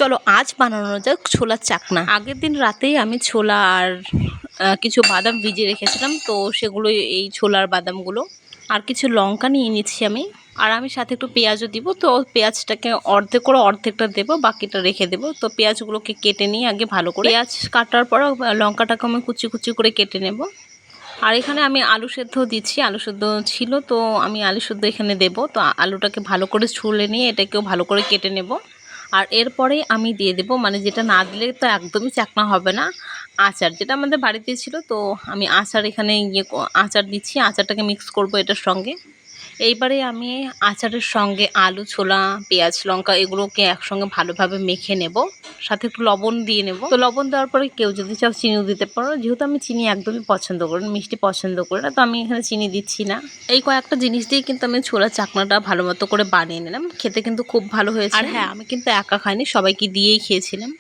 চলো আজ বানানো যাক ছোলার চাকনা। আগের দিন রাতেই আমি ছোলা আর কিছু বাদাম ভিজিয়ে রেখেছিলাম, তো সেগুলো এই ছোলার বাদামগুলো আর কিছু লঙ্কা নিয়ে নিচ্ছি আমি। আর আমি সাথে একটু পেঁয়াজও দিব, তো পেঁয়াজটাকে অর্ধেক করে অর্ধেকটা দেবো, বাকিটা রেখে দেবো। তো পেঁয়াজগুলোকে কেটে নিয়ে আগে ভালো করে, পেঁয়াজ কাটার পর লঙ্কাটাকে আমি কুচি কুচি করে কেটে নেব। আর এখানে আমি আলু সেদ্ধ দিচ্ছি, আলু সেদ্ধ ছিল তো আমি আলু সেদ্ধ এখানে দেব। তো আলুটাকে ভালো করে ছুলে নিয়ে এটাকেও ভালো করে কেটে নেব। আর এরপরে আমি দিয়ে দেব, মানে যেটা না দিলে তো একদমই চাকনা হবে না, আচার, যেটা আমাদের বাড়িতে ছিল। তো আমি আচার এখানে আচার দিচ্ছি, আচারটাকে মিক্স করব এটার সঙ্গে। এইবারে আমি আচারের সঙ্গে আলু, ছোলা, পেঁয়াজ, লঙ্কা এগুলোকে একসঙ্গে ভালোভাবে মেখে নেব, সাথে একটু লবণ দিয়ে নেব। তো লবণ দেওয়ার পরে কেউ যদি চাও চিনিও দিতে পারো, যেহেতু আমি চিনি একদমই পছন্দ করি না, মিষ্টি পছন্দ করি না, তো আমি এখানে চিনি দিচ্ছি না। এই কয়েকটা জিনিস দিয়ে কিন্তু আমি ছোলার চাকনাটা ভালো মতো করে বানিয়ে নিলাম। খেতে কিন্তু খুব ভালো হয়েছে। আর হ্যাঁ, আমি কিন্তু একা খাইনি, সবাইকে দিয়েই খেয়েছিলাম।